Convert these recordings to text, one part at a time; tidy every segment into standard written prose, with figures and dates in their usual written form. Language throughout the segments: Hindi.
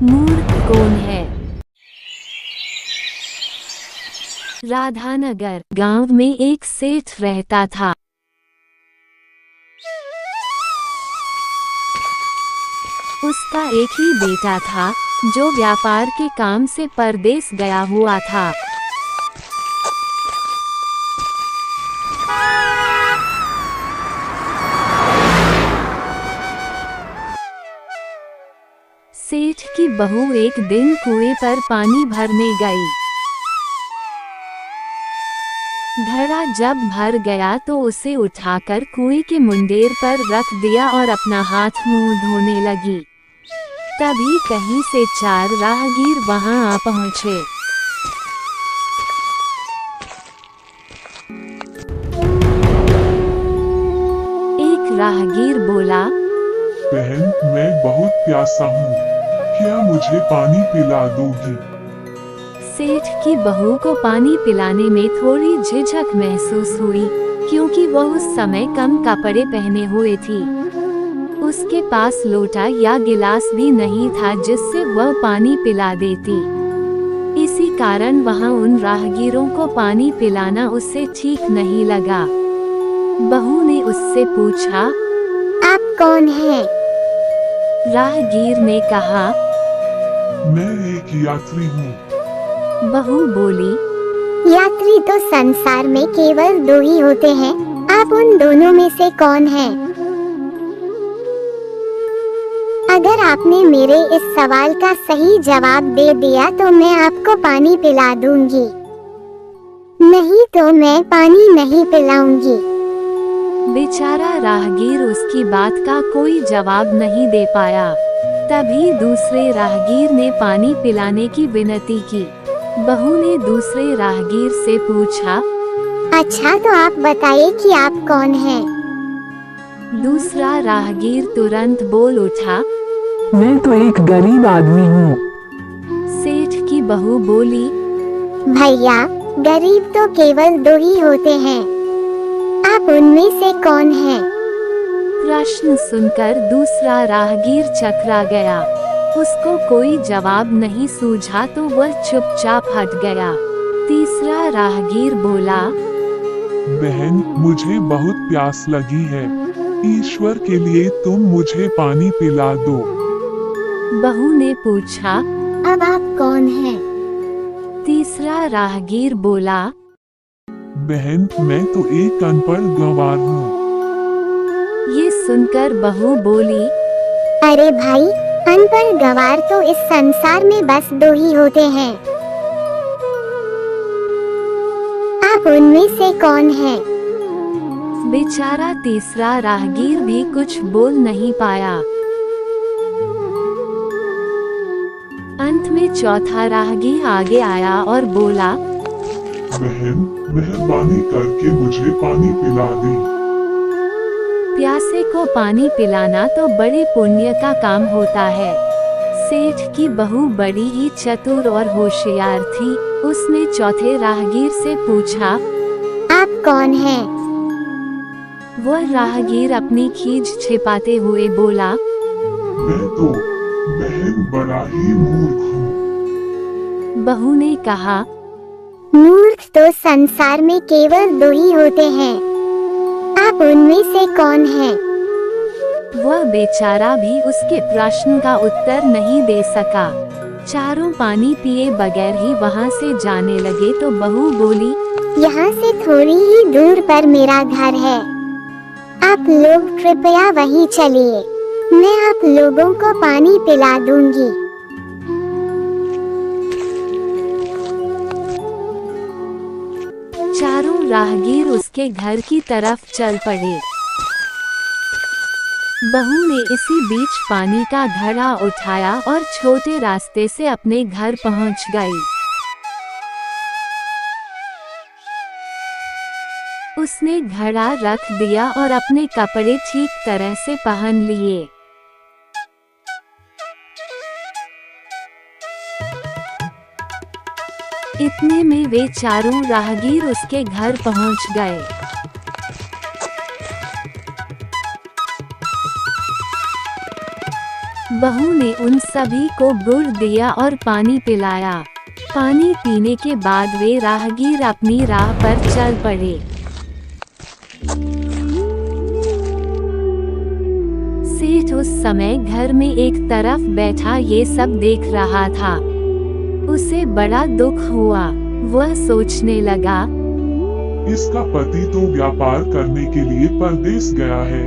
मूर्ख कौन है? राधानगर गांव में एक सेठ रहता था। उसका एक ही बेटा था जो व्यापार के काम से परदेस गया हुआ था। सेठ की बहू एक दिन कुएं पर पानी भरने गई। घड़ा जब भर गया तो उसे उठाकर कुएं के मुंडेर पर रख दिया और अपना हाथ मुंह धोने लगी। तभी कहीं से 4 राहगीर वहां आ पहुंचे। एक राहगीर बोला, बहन, मैं बहुत प्यासा हूँ, क्या मुझे पानी पिला दोगी? सेठ की बहू को पानी पिलाने में थोड़ी झिझक महसूस हुई, क्योंकि वह उस समय कम कपड़े पहने हुए थी। उसके पास लोटा या गिलास भी नहीं था जिससे वह पानी पिला देती। इसी कारण वहां उन राहगीरों को पानी पिलाना उससे ठीक नहीं लगा। बहू ने उससे पूछा, आप कौन हैं? राहगीर ने कहा, मैं एक यात्री हूँ। बहू बोली, यात्री तो संसार में केवल 2 ही होते हैं, आप उन दोनों में से कौन हैं? अगर आपने मेरे इस सवाल का सही जवाब दे दिया तो मैं आपको पानी पिला दूंगी, नहीं तो मैं पानी नहीं पिलाऊंगी। बेचारा राहगीर उसकी बात का कोई जवाब नहीं दे पाया। तभी दूसरे राहगीर ने पानी पिलाने की विनती की। बहू ने दूसरे राहगीर से पूछा, अच्छा तो आप बताइए कि आप कौन हैं? दूसरा राहगीर तुरंत बोल उठा, मैं तो एक गरीब आदमी हूँ। सेठ की बहू बोली, भैया, गरीब तो केवल 2 ही होते हैं, आप उनमें से कौन हैं? प्रश्न सुनकर दूसरा राहगीर चकरा गया। उसको कोई जवाब नहीं सूझा तो वह चुपचाप हट गया। तीसरा राहगीर बोला, बहन, मुझे बहुत प्यास लगी है, ईश्वर के लिए तुम मुझे पानी पिला दो। बहू ने पूछा, अब आप कौन हैं? तीसरा राहगीर बोला, बहन, मैं तो एक अनपढ़ गंवार हूँ। ये सुनकर बहू बोली, अरे भाई, अनपढ़ गंवार तो इस संसार में बस 2 ही होते हैं, आप उनमें से कौन हैं? बेचारा तीसरा राहगीर भी कुछ बोल नहीं पाया। अंत में चौथा राहगीर आगे आया और बोला, बहन, मेहरबानी करके मुझे पानी पिला दी। प्यासे को पानी पिलाना तो बड़े पुण्य का काम होता है। सेठ की बहू बड़ी ही चतुर और होशियार थी। उसने चौथे राहगीर से पूछा, आप कौन हैं? वह राहगीर अपनी खीज छिपाते हुए बोला, मैं तो बहन बड़ा ही मूर्ख हूँ। बहू ने कहा, मूर्ख तो संसार में केवल 2 ही होते हैं, आप उनमें से कौन हैं? वह बेचारा भी उसके प्रश्न का उत्तर नहीं दे सका। चारों पानी पिए बगैर ही वहां से जाने लगे तो बहू बोली, यहाँ से थोड़ी ही दूर पर मेरा घर है, आप लोग कृपया वहीं चलिए, मैं आप लोगों को पानी पिला दूंगी। चारों राहगीर उसके घर की तरफ चल पड़े। बहू ने इसी बीच पानी का घड़ा उठाया और छोटे रास्ते से अपने घर पहुंच गई। उसने घड़ा रख दिया और अपने कपड़े ठीक तरह से पहन लिए। इतने में वे चारों राहगीर उसके घर पहुंच गए। बहू ने उन सभी को गुड़ दिया और पानी पिलाया। पानी पीने के बाद वे राहगीर अपनी राह पर चल पड़े। सेठ उस समय घर में एक तरफ बैठा ये सब देख रहा था। उसे बड़ा दुख हुआ। वह सोचने लगा, इसका पति तो व्यापार करने के लिए परदेश गया है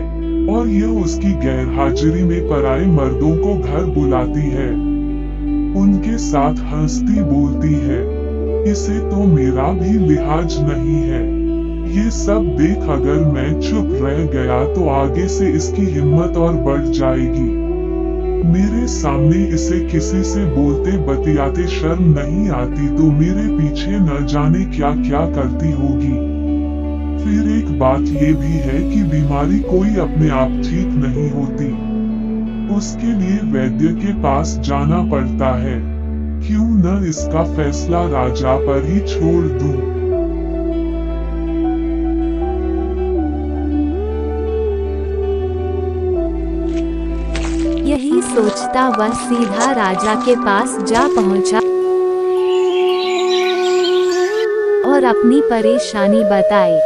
और यह उसकी गैरहाजिरी में पराए मर्दों को घर बुलाती है, उनके साथ हंसती बोलती है। इसे तो मेरा भी लिहाज नहीं है। ये सब देख अगर मैं चुप रह गया तो आगे से इसकी हिम्मत और बढ़ जाएगी। मेरे सामने इसे किसी से बोलते बतियाते शर्म नहीं आती तो मेरे पीछे न जाने क्या क्या करती होगी। फिर एक बात ये भी है कि बीमारी कोई अपने आप ठीक नहीं होती, उसके लिए वैद्य के पास जाना पड़ता है। क्यों न इसका फैसला राजा पर ही छोड़ दूं। यही सोचता वह सीधा राजा के पास जा पहुंचा और अपनी परेशानी बताई।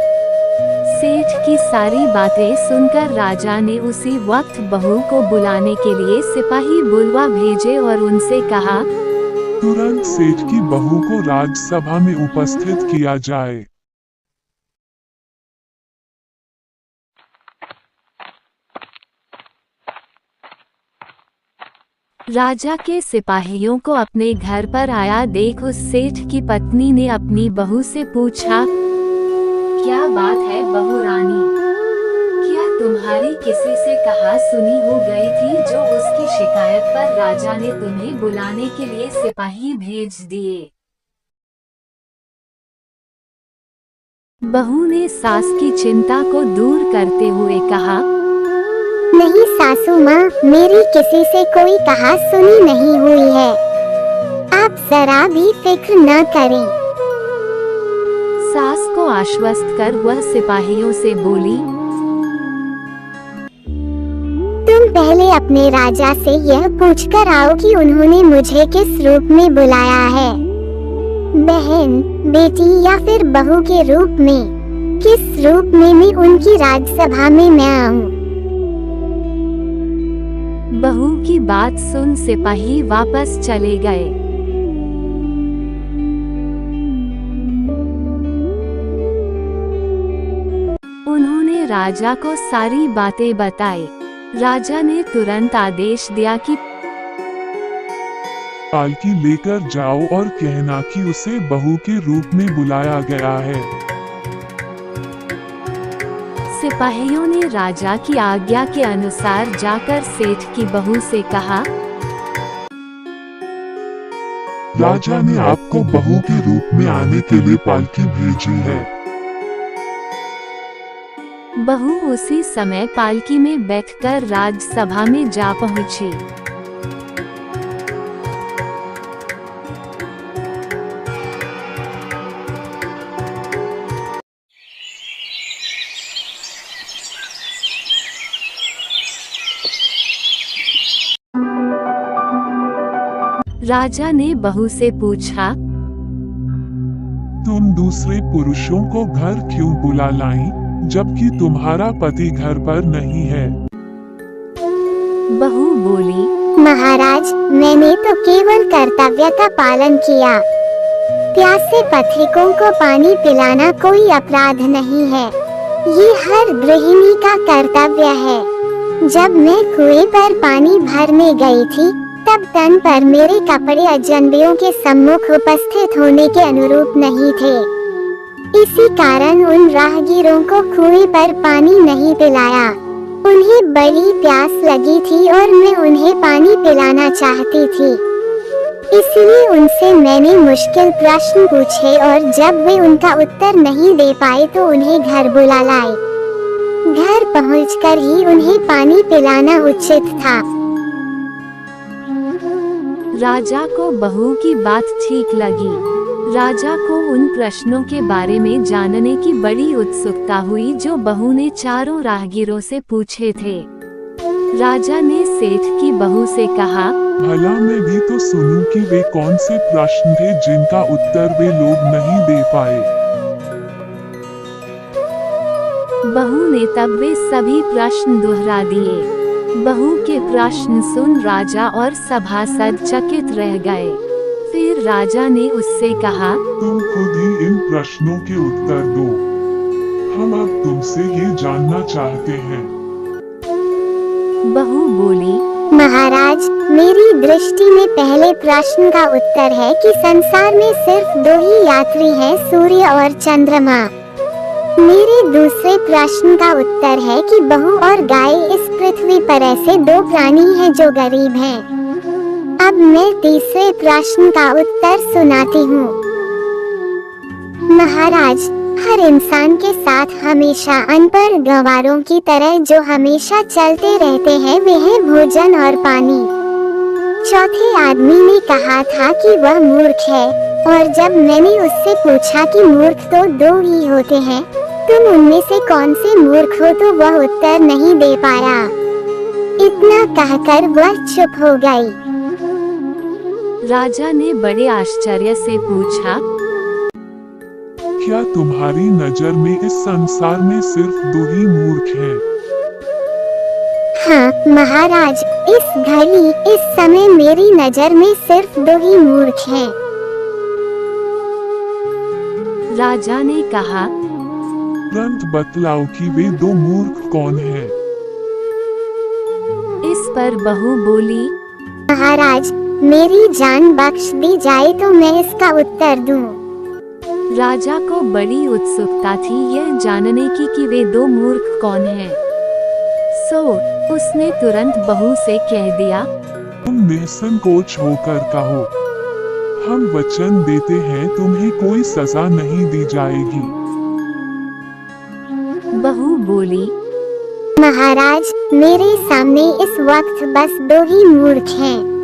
सेठ की सारी बातें सुनकर राजा ने उसी वक्त बहू को बुलाने के लिए सिपाही बुलवा भेजे और उनसे कहा, तुरंत सेठ की बहू को राजसभा में उपस्थित किया जाए। राजा के सिपाहियों को अपने घर पर आया देख उस सेठ की पत्नी ने अपनी बहू से पूछा, क्या बात है बहू रानी, क्या तुम्हारी किसी से कहा सुनी हो गई थी जो उसकी शिकायत पर राजा ने तुम्हें बुलाने के लिए सिपाही भेज दिए? बहू ने सास की चिंता को दूर करते हुए कहा, नहीं सासू माँ, मेरी किसी से कोई कहा सुनी नहीं हुई है। आप जरा भी फिक्र न करें। सास को आश्वस्त कर वह सिपाहियों से बोली, तुम पहले अपने राजा से यह पूछकर आओ कि उन्होंने मुझे किस रूप में बुलाया है, बहन, बेटी या फिर बहू के रूप में। किस रूप में मैं उनकी राजसभा में मैं आऊँ। बहू की बात सुन सिपाही वापस चले गए। उन्होंने राजा को सारी बातें बताई। राजा ने तुरंत आदेश दिया कि पालकी लेकर जाओ और कहना कि उसे बहू के रूप में बुलाया गया है। सिपाहियों ने राजा की आज्ञा के अनुसार जाकर सेठ की बहू से कहा, राजा ने आपको बहू के रूप में आने के लिए पालकी भेजी है। बहू उसी समय पालकी में बैठकर राजसभा में जा पहुंची। राजा ने बहू से पूछा, तुम दूसरे पुरुषों को घर क्यों बुला लाई, जबकि तुम्हारा पति घर पर नहीं है? बहू बोली, महाराज, मैंने तो केवल कर्तव्य का पालन किया। प्यासे पथिकों को पानी पिलाना कोई अपराध नहीं है। ये हर गृहिणी का कर्तव्य है। जब मैं कुएं पर पानी भरने गई थी, तब तन पर मेरे कपड़े अजनबियों के सम्मुख उपस्थित होने के अनुरूप नहीं थे। इसी कारण उन राहगीरों को कुएं पर पानी नहीं पिलाया। उन्हें बड़ी प्यास लगी थी और मैं उन्हें पानी पिलाना चाहती थी। इसलिए उनसे मैंने मुश्किल प्रश्न पूछे और जब वे उनका उत्तर नहीं दे पाए तो उन्हें घर बुला लाए। घर पहुंचकर ही उन्हें पानी पिलाना उचित था। राजा को बहू की बात ठीक लगी। राजा को उन प्रश्नों के बारे में जानने की बड़ी उत्सुकता हुई जो बहू ने चारों राहगीरों से पूछे थे। राजा ने सेठ की बहू से कहा, भला मैं भी तो सुनूं कि वे कौन से प्रश्न थे जिनका उत्तर वे लोग नहीं दे पाए। बहू ने तब वे सभी प्रश्न दोहरा दिए। बहू के प्रश्न सुन राजा और सभासद चकित रह गए। फिर राजा ने उससे कहा, तुम खुद ही इन प्रश्नों के उत्तर दो। हम अब तुमसे ये जानना चाहते हैं। बहू बोली, महाराज, मेरी दृष्टि में पहले प्रश्न का उत्तर है कि संसार में सिर्फ दो ही यात्री हैं, सूर्य और चंद्रमा। मेरे दूसरे प्रश्न का उत्तर है कि बहू और गाय इस पृथ्वी पर ऐसे दो प्राणी हैं जो गरीब हैं। अब मैं तीसरे प्रश्न का उत्तर सुनाती हूँ। महाराज, हर इंसान के साथ हमेशा अनपढ़ गंवारों की तरह जो हमेशा चलते रहते हैं वे हैं भोजन और पानी। चौथे आदमी ने कहा था कि वह मूर्ख है, और जब मैंने उससे पूछा कि मूर्ख तो दो ही होते हैं, तुम उनमें से कौन से मूर्ख हो, तो वह उत्तर नहीं दे पाया। इतना कहकर वह चुप हो गई। राजा ने बड़े आश्चर्य से पूछा, क्या तुम्हारी नजर में इस संसार में सिर्फ दो ही मूर्ख हैं? हाँ महाराज, इस घड़ी इस समय मेरी नजर में सिर्फ दो ही मूर्ख हैं। राजा ने कहा, तुरंत बतलाओ कि वे दो मूर्ख कौन हैं? इस पर बहू बोली, महाराज, मेरी जान बख्श दी जाए तो मैं इसका उत्तर दूं। राजा को बड़ी उत्सुकता थी यह जानने की कि वे दो मूर्ख कौन हैं। सो उसने तुरंत बहू से कह दिया, तुम निसंकोच होकर कहो। हम वचन देते हैं तुम्हें कोई सजा नहीं दी जाएगी। बहू बोली, महाराज, मेरे सामने इस वक्त बस दो ही मूर्ख हैं।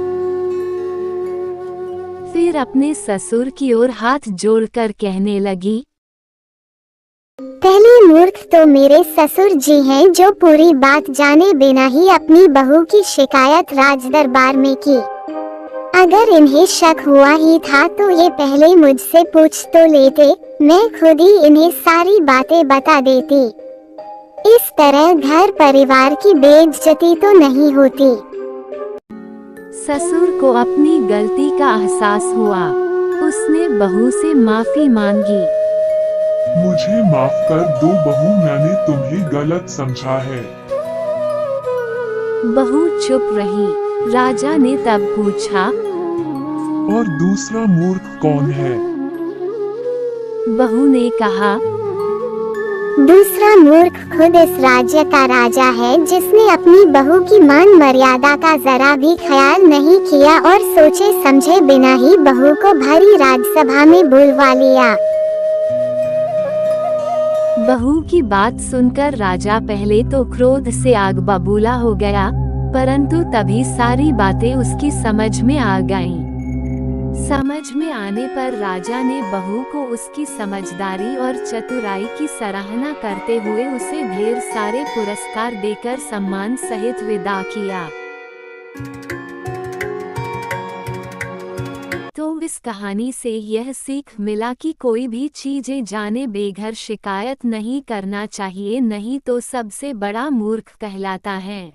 फिर अपने ससुर की ओर हाथ जोड़कर कहने लगी, पहले मूर्ख तो मेरे ससुर जी हैं जो पूरी बात जाने बिना ही अपनी बहू की शिकायत राज दरबार में की। अगर इन्हें शक हुआ ही था तो ये पहले मुझसे पूछ तो लेते, मैं खुद ही इन्हें सारी बातें बता देती। इस तरह घर परिवार की बेइज्जती तो नहीं होती। ससुर को अपनी गलती का एहसास हुआ। उसने बहू से माफी मांगी। मुझे माफ कर दो बहू, मैंने तुम्हें गलत समझा है। बहू चुप रही। राजा ने तब पूछा, और दूसरा मूर्ख कौन है? बहू ने कहा, दूसरा मूर्ख खुद इस राज्य का राजा है जिसने अपनी बहू की मान मर्यादा का जरा भी ख्याल नहीं किया और सोचे समझे बिना ही बहू को भरी राजसभा में बुलवा लिया। बहू की बात सुनकर राजा पहले तो क्रोध से आग बबूला हो गया, परंतु तभी सारी बातें उसकी समझ में आ गईं। समझ में आने पर राजा ने बहू को उसकी समझदारी और चतुराई की सराहना करते हुए उसे ढेर सारे पुरस्कार देकर सम्मान सहित विदा किया। तो इस कहानी से यह सीख मिला कि कोई भी चीजें जाने बेघर शिकायत नहीं करना चाहिए, नहीं तो सबसे बड़ा मूर्ख कहलाता है।